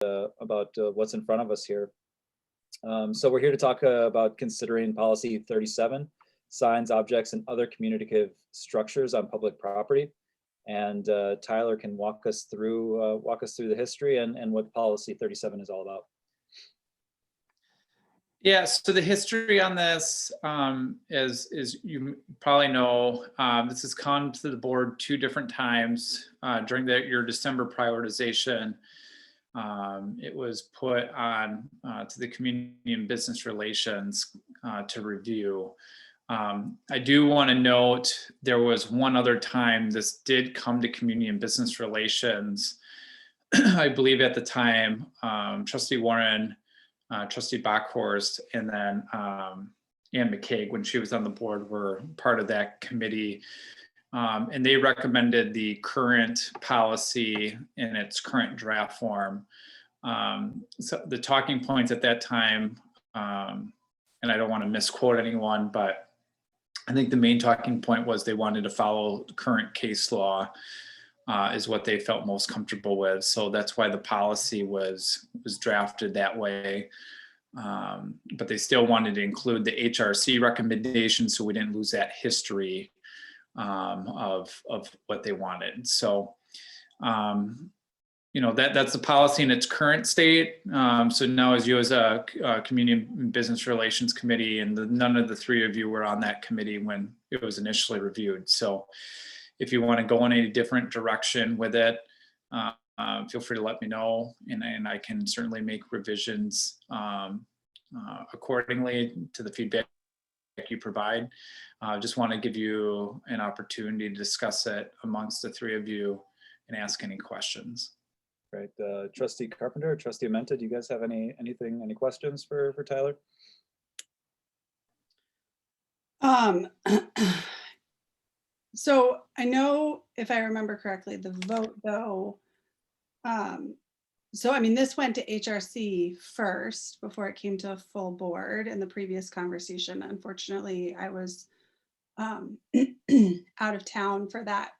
about what's in front of us here. So we're here to talk about considering policy 37, signs, objects, and other communicative structures on public property. And Tyler can walk us through the history and what policy 37 is all about. Yeah, so the history on this, is you probably know, this has come to the board 2 different times during your December prioritization. It was put on to the Community and Business Relations to review. I do want to note there was one other time this did come to Community and Business Relations. I believe at the time, Trustee Warren, Trustee Bockhorst, and then Ann McCaig, when she was on the board, were part of that committee. And they recommended the current policy in its current draft form. So the talking points at that time, and I don't want to misquote anyone, but I think the main talking point was they wanted to follow current case law, is what they felt most comfortable with. So that's why the policy was drafted that way. But they still wanted to include the HRC recommendations, so we didn't lose that history of what they wanted. So, that's the policy in its current state. So now as you as a Community and Business Relations Committee, and none of the 3 of you were on that committee when it was initially reviewed. So if you want to go in a different direction with it, feel free to let me know, and I can certainly make revisions accordingly to the feedback you provide. Just want to give you an opportunity to discuss it amongst the 3 of you and ask any questions. Right, Trustee Carpenter, Trustee Amenta, do you guys have any questions for Tyler? So I know, if I remember correctly, the vote though, so I mean, this went to HRC first before it came to a full board in the previous conversation. Unfortunately, I was out of town for that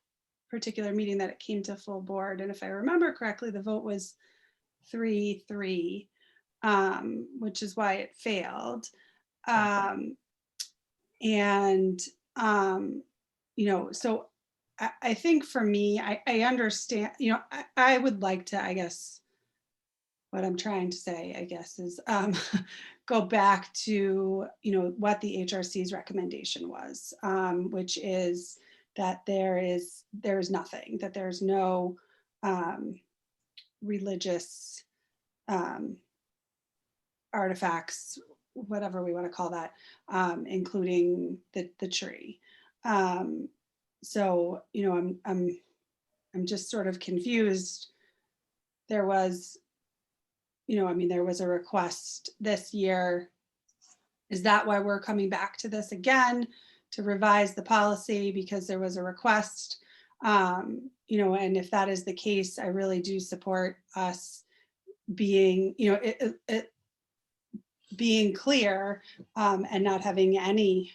particular meeting that it came to full board. And if I remember correctly, the vote was 3-3, which is why it failed. So I think for me, I understand, I would like to, I guess, what I'm trying to say, I guess, is go back to, what the HRC's recommendation was, which is that there is nothing, that there's no religious artifacts, whatever we want to call that, including the tree. So, I'm just sort of confused. There was, there was a request this year. Is that why we're coming back to this again, to revise the policy because there was a request? And if that is the case, I really do support us being, being clear and not having any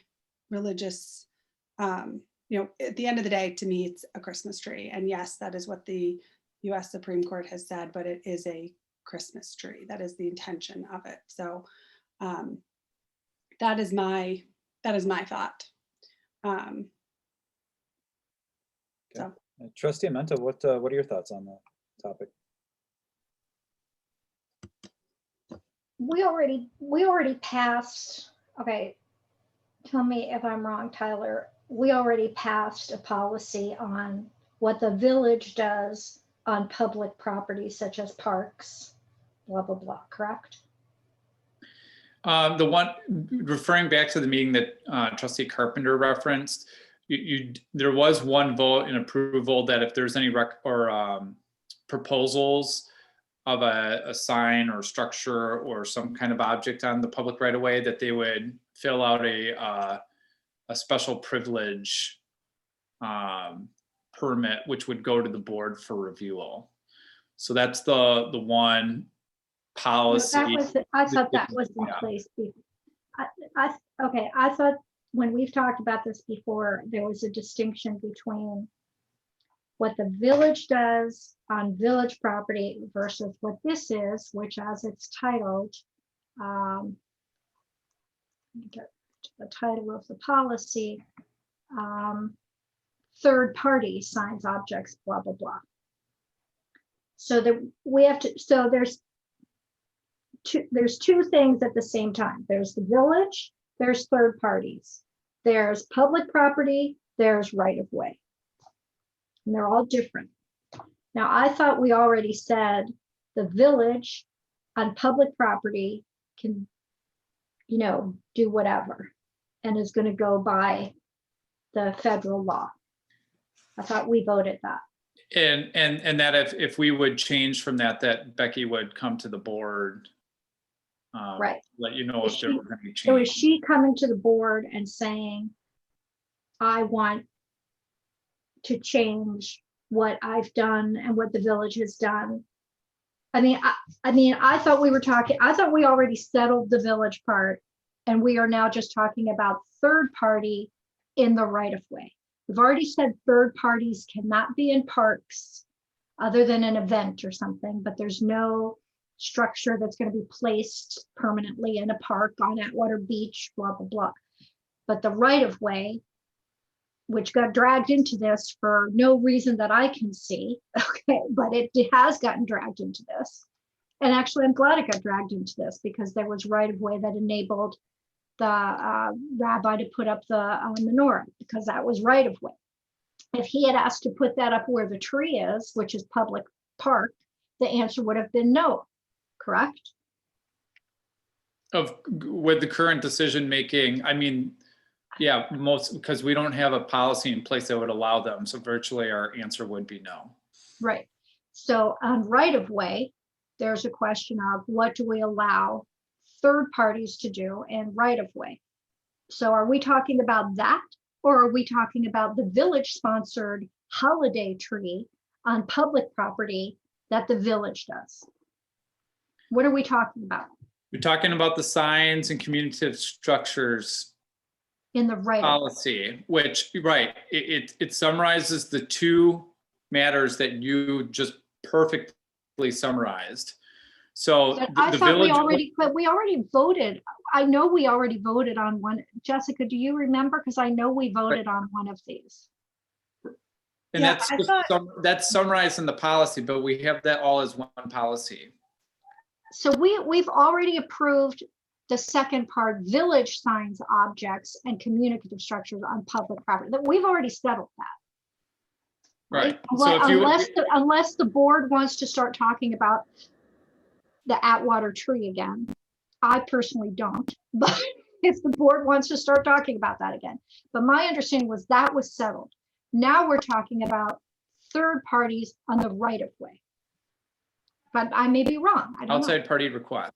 religious, at the end of the day, to me, it's a Christmas tree. And yes, that is what the US Supreme Court has said, but it is a Christmas tree. That is the intention of it. So that is my thought. Okay. So. Trustee Amenta, what are your thoughts on the topic? We already passed, okay, tell me if I'm wrong, Tyler. We already passed a policy on what the village does on public property, such as parks, blah, blah, blah, correct? The one, referring back to the meeting that Trustee Carpenter referenced, there was one vote in approval that if there's any proposals of a sign or structure or some kind of object on the public right of way, that they would fill out a special privilege permit, which would go to the board for review. So that's the one policy. I thought that was in place. Okay, I thought when we've talked about this before, there was a distinction between what the village does on village property versus what this is, which as it's titled, let me get to the title of the policy, third party signs, objects, blah, blah, blah. So that we have to, so there's two things at the same time. There's the village, there's third parties. There's public property, there's right of way. And they're all different. Now, I thought we already said the village on public property can, you know, do whatever and is going to go by the federal law. I thought we voted that. And that if we would change from that Becky would come to the board. Right. Let you know if there were any So is changes. she coming to the board and saying, I want to change what I've done and what the village has done? I mean, I thought we were talking, I thought we already settled the village part and we are now just talking about third party in the right of way. We've already said third parties cannot be in parks other than an event or something, but there's no structure that's going to be placed permanently in a park on Atwater Beach, blah, blah, blah. But the right of way, which got dragged into this for no reason that I can see, okay, but it has gotten dragged into this. And actually, I'm glad it got dragged into this because there was right of way that enabled the rabbi to put up the menorah because that was right of way. If he had asked to put that up where the tree is, which is public park, the answer would have been no, correct? With the current decision making, I mean, yeah, because we don't have a policy in place that would allow them. So virtually our answer would be no. Right. So on right of way, there's a question of what do we allow third parties to do in right of way? So are we talking about that? Or are we talking about the village sponsored holiday tree on public property that the village does? What are we talking about? We're talking about the signs and communicative structures In the right of way. policy, which, right, it summarizes the two matters that you just perfectly summarized. So But the I thought village, we already voted. I know we already voted on one. Jessica, do you remember? Because I know we voted on one of these. and Yeah, that's I just thought- that's summarized in the policy, but we have that all as one policy. So we've already approved the second part, village signs, objects, and communicative structures on public property. That we've already settled that. Right. So if Unless the board wants to start talking about the Atwater tree again. I personally don't, but if the board wants to start talking about that again. But my understanding was that was settled. Now we're talking about third parties on the right of way. But I may be wrong. I don't know. outside party request.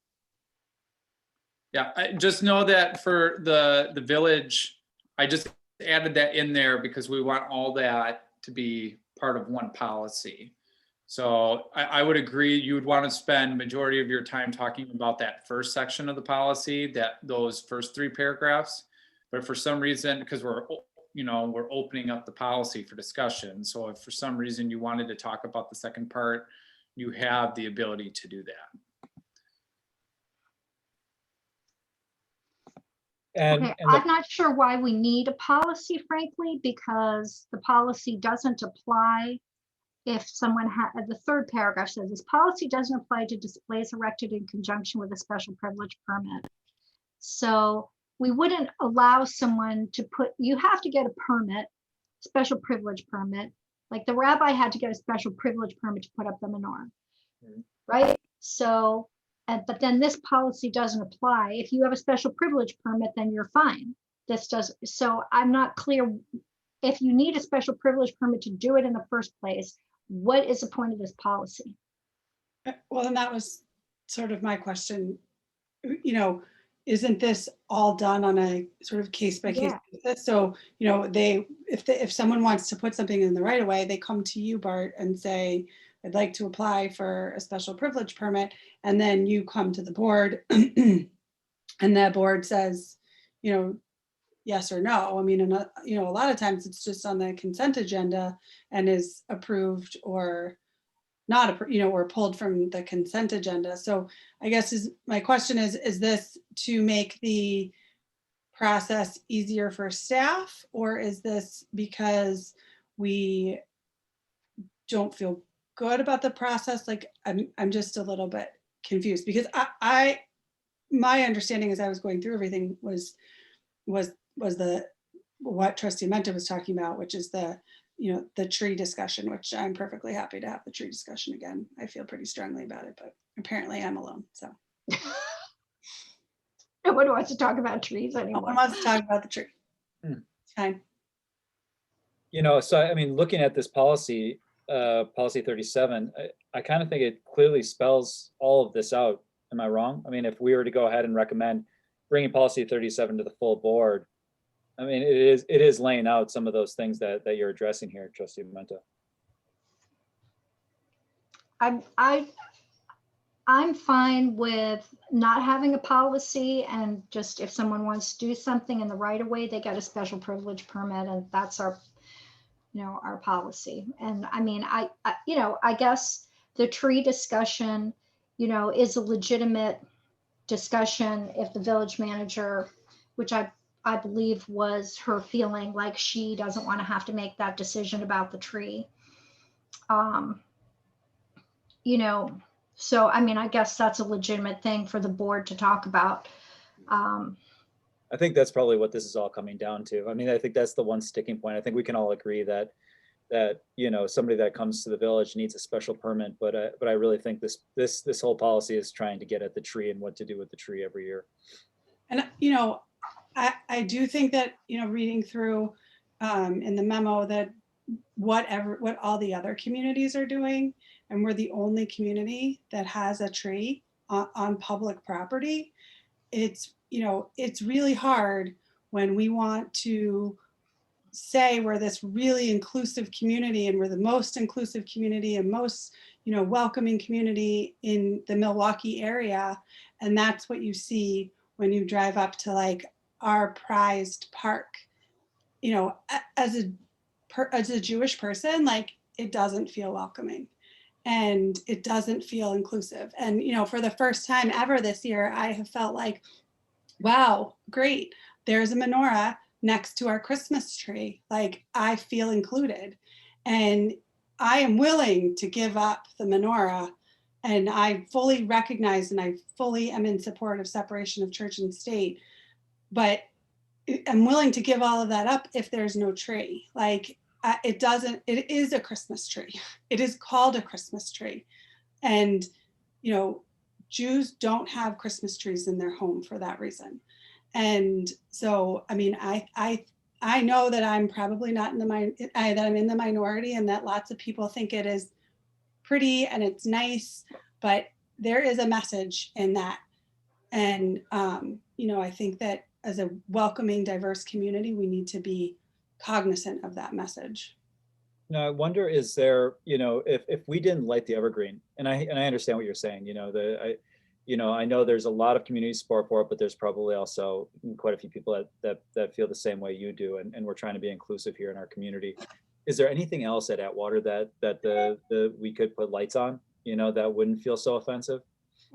Yeah, I just know that for the village, I just added that in there because we want all that to be part of one policy. So I would agree, you would want to spend majority of your time talking about that first section of the policy, those first 3 paragraphs. But for some reason, because we're opening up the policy for discussion. So if for some reason you wanted to talk about the second part, you have the ability to do that. Okay, I'm not sure why we need a policy, frankly, because the policy doesn't apply if someone had, the third paragraph says, this policy doesn't apply to displays erected in conjunction with a special privilege permit. So we wouldn't allow someone to you have to get a permit, special privilege permit. Like the rabbi had to get a special privilege permit to put up the menorah, right? So, but then this policy doesn't apply. If you have a special privilege permit, then you're fine. So I'm not clear if you need a special privilege permit to do it in the first place, what is the point of this policy? Well, and that was sort of my question. Isn't this all done on a sort of case by case basis? So, if someone wants to put something in the right of way, they come to you, Bart, and say, I'd like to apply for a special privilege permit. And then you come to the board and the board says, yes or no. I mean, and, you know, a lot of times it's just on the consent agenda and is approved or not, you know, or pulled from the consent agenda. So I guess my question is this to make the process easier for staff, or is this because we don't feel good about the process? Like, I'm just a little bit confused because my understanding as I was going through everything was the what Trustee Menta was talking about, which is the, you know, the tree discussion, which I'm perfectly happy to have the tree discussion again. I feel pretty strongly about it, but apparently I'm alone. So No one wants to talk about trees no anymore. one wants to talk about the tree. It's fine. You know, so I mean, looking at this policy, policy 37, I kind of think it clearly spells all of this out. Am I wrong? I mean, if we were to go ahead and recommend bringing policy 37 to the full board, I mean, it is laying out some of those things that you're addressing here, Trustee Menta. I'm fine with not having a policy, and just if someone wants to do something in the right of way, they get a special privilege permit, and that's our, you know, our policy. And I mean, you know, I guess the tree discussion, you know, is a legitimate discussion if the village manager, which I believe was her feeling, like she doesn't want to have to make that decision about the tree. You know, so I mean, I guess that's a legitimate thing for the board to talk about. I think that's probably what this is all coming down to. I mean, I think that's the one sticking point. I think we can all agree that you know, somebody that comes to the village needs a special permit, but I really think this whole policy is trying to get at the tree and what to do with the tree every year. And, you know, I do think that, you know, reading through in the memo that what all the other communities are doing, and we're the only community that has a tree on public property. It's, you know, it's really hard when we want to say we're this really inclusive community and we're the most inclusive community and most, you know, welcoming community in the Milwaukee area. And that's what you see when you drive up to like our prized park. You know, as a Jewish person, like it doesn't feel welcoming and it doesn't feel inclusive. And, you know, for the first time ever this year, I have felt like, wow, great. There's a menorah next to our Christmas tree. Like I feel included and I am willing to give up the menorah. And I fully recognize and I fully am in support of separation of church and state, but I'm willing to give all of that up if there's no tree. Like it is a Christmas tree. It is called a Christmas tree. And, you know, Jews don't have Christmas trees in their home for that reason. And so, I mean, I know that I'm probably not in that I'm in the minority and that lots of people think it is pretty and it's nice, but there is a message in that. And, you know, I think that as a welcoming, diverse community, we need to be cognizant of that message. Now, I wonder, is there, you know, if we didn't light the evergreen, and I understand what you're saying, you know, I know there's a lot of community support for it, but there's probably also quite a few people that feel the same way you do, and we're trying to be inclusive here in our community. Is there anything else at Atwater that we could put lights on, you know, that wouldn't feel so offensive?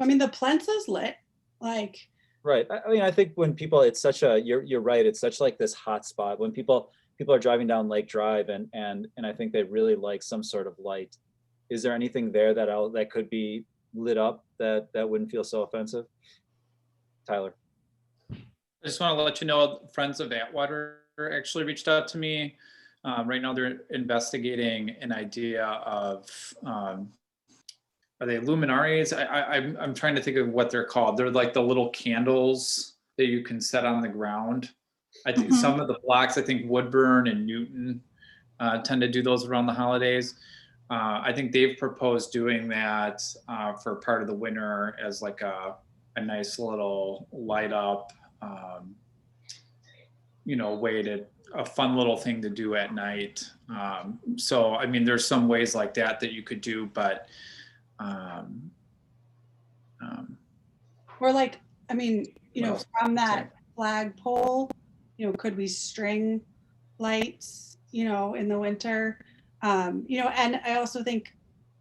I mean, the Plensa's lit, like. Right. I mean, I think when people, it's such a, you're right. It's such like this hot spot when people are driving down Lake Drive and I think they really like some sort of light. Is there anything there that could be lit up that wouldn't feel so offensive? Tyler. I just want to let you know, Friends of Atwater actually reached out to me. Right now they're investigating an idea of, are they luminaries? I'm trying to think of what they're called. They're like the little candles that you can set on the ground. I think some of the blocks, I think Woodburn and Newton tend to do those around the holidays. I think they've proposed doing that for part of the winter as like a nice little light up, you know, a fun little thing to do at night. So, I mean, there's some ways like that you could do, but Or like, I mean, you know, from that flagpole, could we string lights, in the winter? And I also think,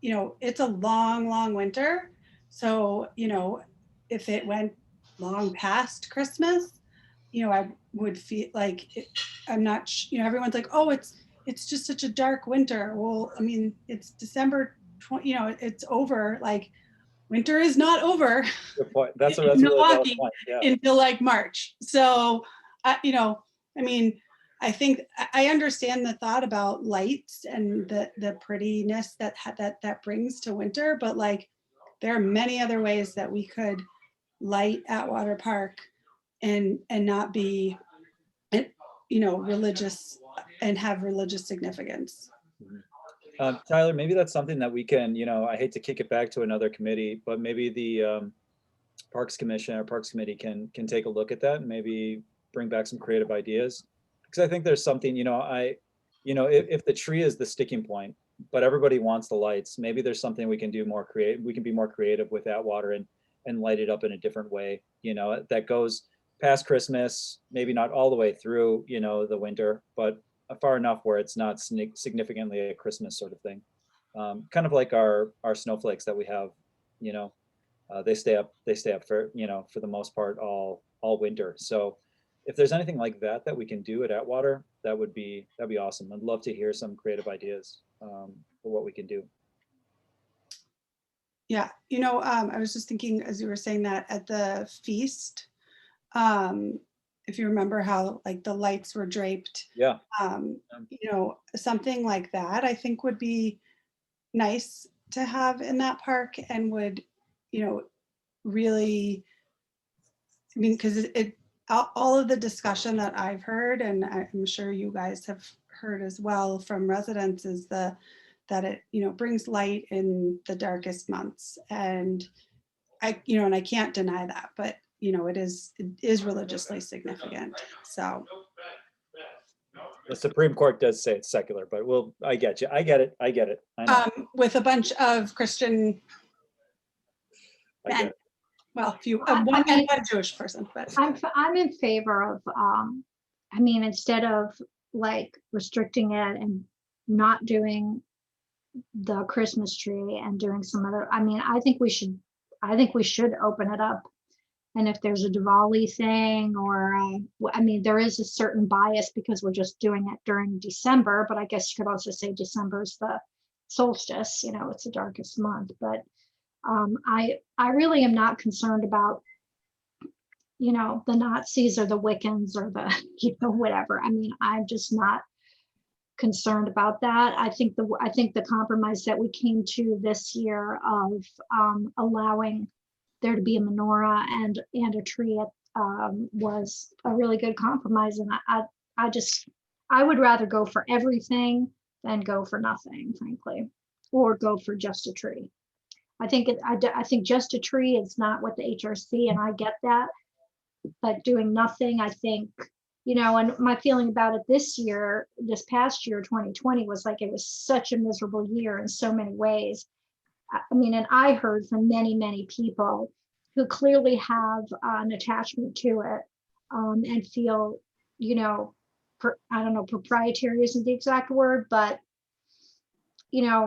it's a long, long winter. So, if it went long past Christmas, I would feel like I'm not, everyone's like, oh, it's just such a dark winter. Well, I mean, it's December 20, it's over. Like, winter is not over Good point. That's a in really valid Milwaukee point. Yeah. until like March. So, I mean, I think I understand the thought about lights and the prettiness that brings to winter, but like, there are many other ways that we could light Atwater Park and not be, religious and have religious significance. Tyler, maybe that's something that we can, I hate to kick it back to another committee, but maybe the Parks Commission or Parks Committee can take a look at that and maybe bring back some creative ideas. Because I think there's something, if the tree is the sticking point, but everybody wants the lights, maybe there's something we can do more creative. We can be more creative with Atwater and light it up in a different way, that goes past Christmas, maybe not all the way through, the winter, but far enough where it's not significantly a Christmas sort of thing. Kind of like our snowflakes that we have, they stay up for, for the most part all winter. So if there's anything like that that we can do at Atwater, that'd be awesome. I'd love to hear some creative ideas for what we can do. Yeah, I was just thinking as you were saying that at the feast, if you remember how like the lights were draped, Yeah. Something like that I think would be nice to have in that park and would, really, I mean, because all of the discussion that I've heard, and I'm sure you guys have heard as well from residents, is that it, brings light in the darkest months. And I can't deny that, but it is religiously significant. So The Supreme Court does say it's secular, but I get you. I get it. I know. with a bunch of Christian I get men, it. well, few I one mean- and one Jewish person, but I'm in favor of, I mean, instead of like restricting it and not doing the Christmas tree and doing some other, I mean, I think we should open it up. And if there's a Diwali thing or, I mean, there is a certain bias because we're just doing it during December, but I guess you could also say December's the solstice, it's the darkest month. But I really am not concerned about, the Nazis or the Wiccans or the, whatever. I mean, I'm just not concerned about that. I think the compromise that we came to this year of allowing there to be a menorah and a tree was a really good compromise. And I would rather go for everything than go for nothing, frankly, or go for just a tree. I think just a tree is not what the HRC, and I get that, but doing nothing, I think, and my feeling about it this past year, 2020, was like it was such a miserable year in so many ways. I mean, and I heard from many, many people who clearly have an attachment to it and feel, I don't know, proprietary isn't the exact word, but, I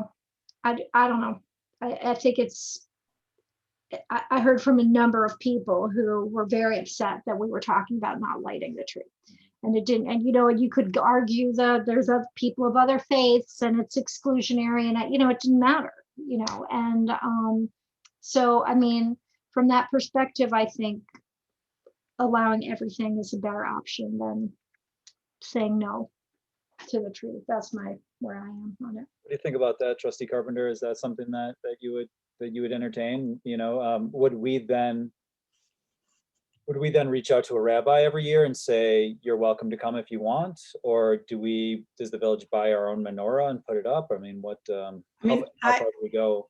don't know. I think I heard from a number of people who were very upset that we were talking about not lighting the tree. And it didn't, and you could argue that there's other people of other faiths and it's exclusionary, and it didn't matter, and so I mean, from that perspective, I think allowing everything is a better option than saying no to the tree. That's where I am on it. What do you think about that, Trustee Carpenter? Is that something that you would entertain? Would we then reach out to a rabbi every year and say, you're welcome to come if you want? Or does the village buy our own menorah and put it up? I mean, how far do we go?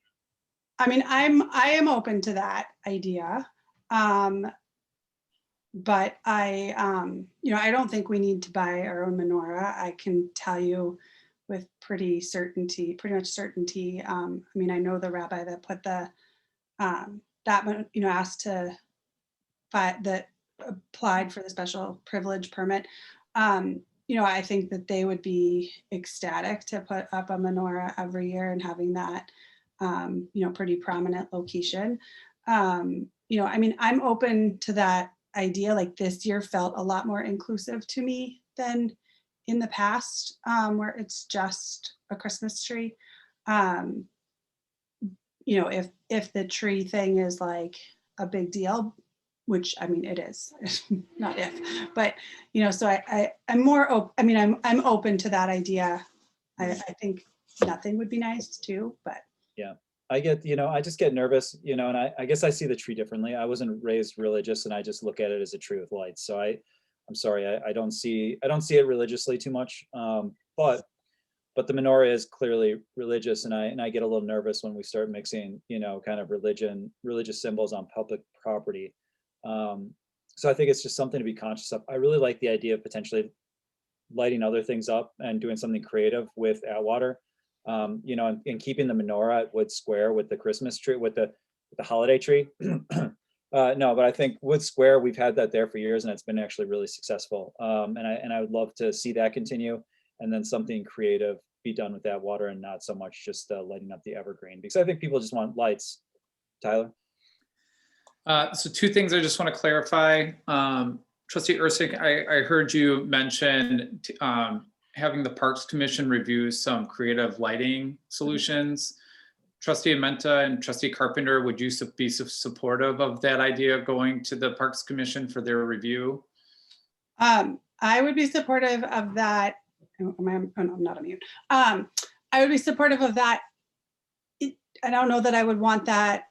I mean, I am open to that idea. But I don't think we need to buy our own menorah. I can tell you with pretty much certainty. I mean, I know the rabbi that put asked to buy that applied for the special privilege permit, I think that they would be ecstatic to put up a menorah every year and having that, pretty prominent location. I'm open to that idea. Like this year felt a lot more inclusive to me than in the past, where it's just a Christmas tree. If the tree thing is like a big deal, which it is, not if, but so I'm more I'm open to that idea. I think nothing would be nice too, but Yeah, I get, I just get nervous, and I guess I see the tree differently. I wasn't raised religious and I just look at it as a tree with lights. So I'm sorry, I don't see it religiously too much. But the menorah is clearly religious, and I get a little nervous when we start mixing, kind of religious symbols on public property. So I think it's just something to be conscious of. I really like the idea of potentially lighting other things up and doing something creative with Atwater, and keeping the menorah at Wood Square with the Christmas tree, with the holiday tree. No, but I think Wood Square, we've had that there for years, and it's been actually really successful. And I would love to see that continue, and then something creative be done with Atwater, and not so much just lighting up the evergreen, because I think people just want lights. Tyler? So two things I just want to clarify. Trustee Ursink, I heard you mention having the Parks Commission review some creative lighting solutions. Trustee Amenta and Trustee Carpenter, would you be supportive of that idea of going to the Parks Commission for their review? I would be supportive of that. I'm not on mute. I would be supportive of that. I don't know that I would want that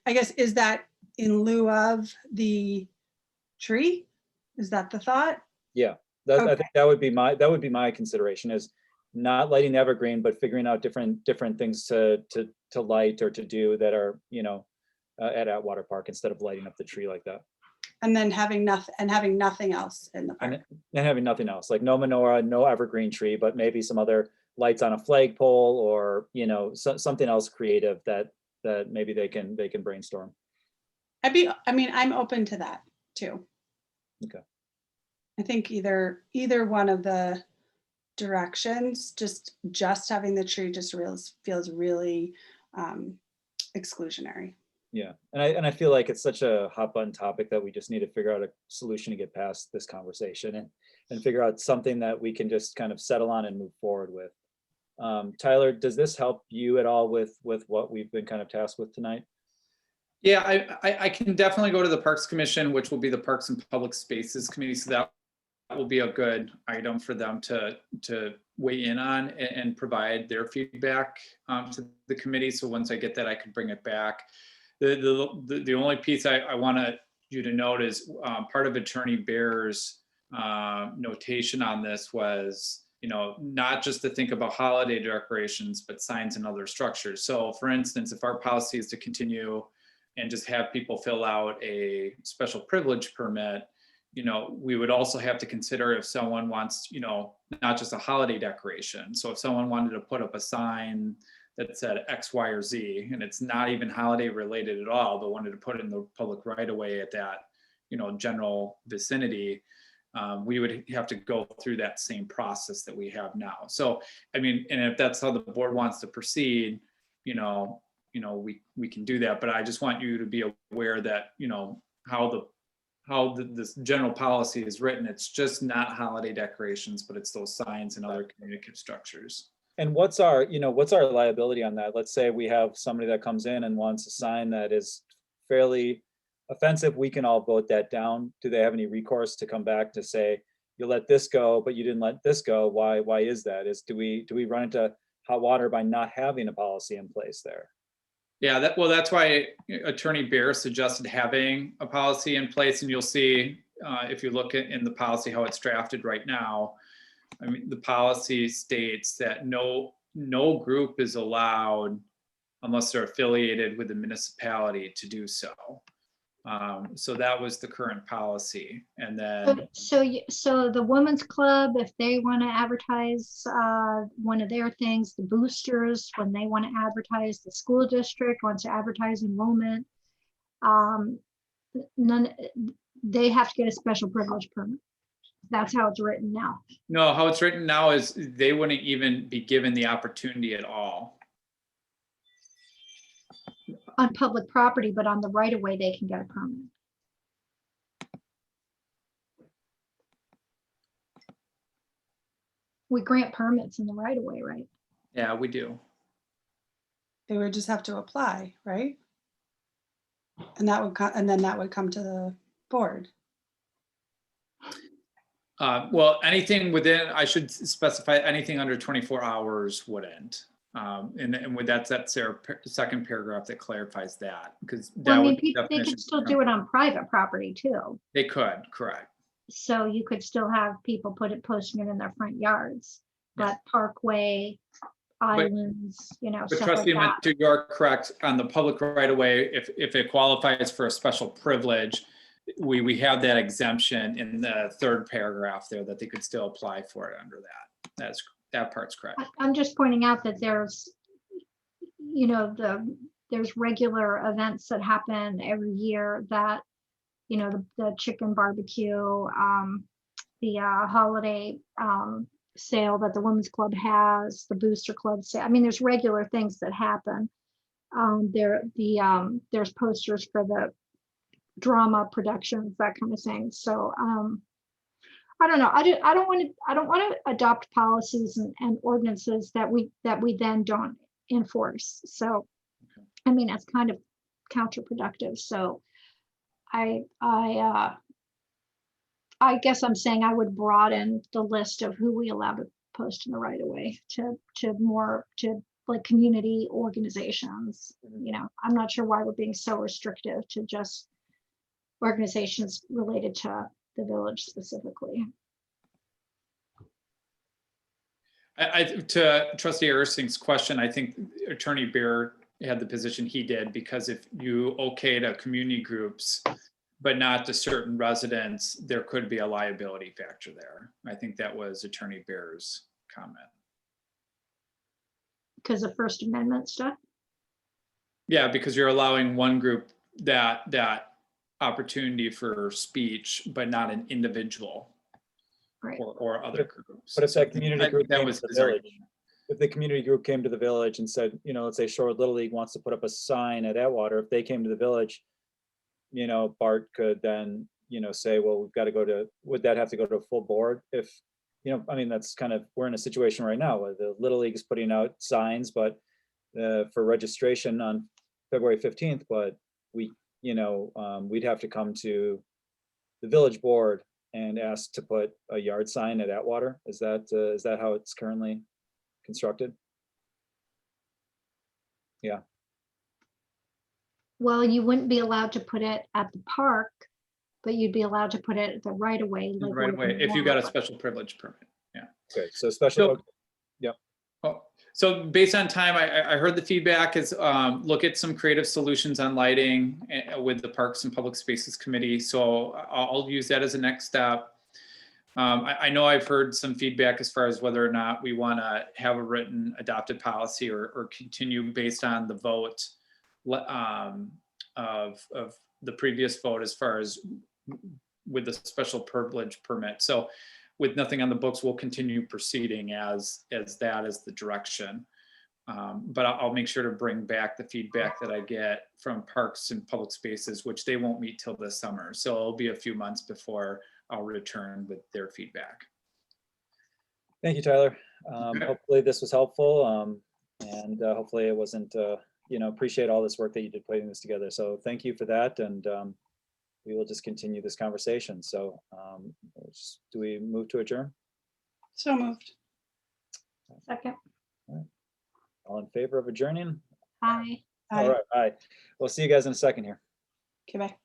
I guess, is that in lieu of the tree? Is that the thought? Yeah, Okay. I think that would be my consideration, is not lighting the evergreen, but figuring out different things to light or to do that are, at Atwater Park, instead of lighting up the tree like that. And then having nothing else in the park. And having nothing else, like no menorah, no evergreen tree, but maybe some other lights on a flagpole, or something else creative that maybe they can brainstorm. I'm open to that too. Okay. I think either one of the directions, just having the tree just feels really exclusionary. Yeah, and I feel like it's such a hot button topic that we just need to figure out a solution to get past this conversation, and figure out something that we can just kind of settle on and move forward with. Tyler, does this help you at all with what we've been kind of tasked with tonight? Yeah, I can definitely go to the Parks Commission, which will be the Parks and Public Spaces Committee. So that will be a good item for them to weigh in on and provide their feedback to the committee. So once I get that, I can bring it back. The only piece I want you to note is part of Attorney Baer's notation on this was, not just to think about holiday decorations, but signs and other structures. So for instance, if our policy is to continue and just have people fill out a special privilege permit, we would also have to consider if someone wants, not just a holiday decoration. So if someone wanted to put up a sign that said X, Y, or Z, and it's not even holiday related at all, but wanted to put it in the public right of way at that, general vicinity, we would have to go through that same process that we have now. So, and if that's how the board wants to proceed, we can do that. But I just want you to be aware that, how this general policy is written, it's just not holiday decorations, but it's those signs and other communicative structures. And what's our liability on that? Let's say we have somebody that comes in and wants a sign that is fairly offensive. We can all vote that down. Do they have any recourse to come back to say, you let this go, but you didn't let this go? Why is that? Do we run into hot water by not having a policy in place there? Yeah, that's why Attorney Baer suggested having a policy in place, and you'll see if you look in the policy how it's drafted right now. The policy states that no group is allowed unless they're affiliated with the municipality to do so. So that was the current policy, and then so the Women's Club, if they want to advertise one of their things, the boosters, when they want to advertise, the school district wants to advertise enrollment, none, they have to get a special privilege permit. That's how it's written now. No, how it's written now is they wouldn't even be given the opportunity at all. On public property, but on the right of way, they can get a permit. We grant permits in the right of way, right? Yeah, we do. They would just have to apply, right? And that would come, and then that would come to the board. Well, anything within, I should specify, anything under 24 hours wouldn't. And with that's their second paragraph that clarifies that, because Well, that I mean, would be they definition. could still do it on private property too. They could, correct. So you could still have people posting it in their front yards, but parkway, islands, you know, But stuff like trustee, that. you're correct on the public right of way. If it qualifies for a special privilege, we have that exemption in the third paragraph there that they could still apply for it under that. That part's correct. I'm just pointing out that there's, you know, there's regular events that happen every year that, you know, the chicken barbecue, the holiday sale that the Women's Club has, the Booster Club sale. I mean, there's regular things that happen. There's posters for the drama productions, that kind of thing. So I don't know. I don't want to adopt policies and ordinances that we then don't enforce. So, I mean, that's kind of counterproductive. So I guess I'm saying I would broaden the list of who we allow to post in the right of way to more like community organizations. You know, I'm not sure why we're being so restrictive to just organizations related to the village specifically. To trustee Ersing's question, I think Attorney Bear had the position he did, because if you okay to community groups, but not to certain residents, there could be a liability factor there. I think that was Attorney Bear's comment. Because of First Amendment stuff? Yeah, because you're allowing one group that opportunity for speech, but not an individual. Right. Or other groups. But if that community group that came was to the his village, argument. if the community group came to the village and said, you know, let's say Shorewood Little League wants to put up a sign at Atwater, if they came to the village, you know, Bart could then, you know, say, well, we've got to go to, would that have to go to a full board? If, you know, I mean, that's kind of, we're in a situation right now where the Little League is putting out signs, but for registration on February 15th, but we, you know, we'd have to come to the village board and ask to put a yard sign at Atwater. Is that how it's currently constructed? Yeah. Well, you wouldn't be allowed to put it at the park, but you'd be allowed to put it at the right of way. Like Right away, if you got a special privilege permit. Yeah. Okay. So special. Oh, so based on time, I heard the feedback is look at some creative solutions on lighting with the Parks and Public Spaces Committee. So I'll use that as a next step. I know I've heard some feedback as far as whether or not we want to have a written adopted policy or continue based on the vote of the previous vote as far as with the special privilege permit. So with nothing on the books, we'll continue proceeding as that is the direction. But I'll make sure to bring back the feedback that I get from Parks and Public Spaces, which they won't meet till this summer. So it'll be a few months before I'll return with their feedback. Thank you, Tyler. Okay. Hopefully this was helpful, and hopefully it wasn't, you know, appreciate all this work that you did putting this together. So thank you for that, and we will just continue this conversation. So do we move to adjourn? So moved. Second. All in favor of adjourning? Aye. All right, bye. We'll see you guys in a second here. Okay, bye.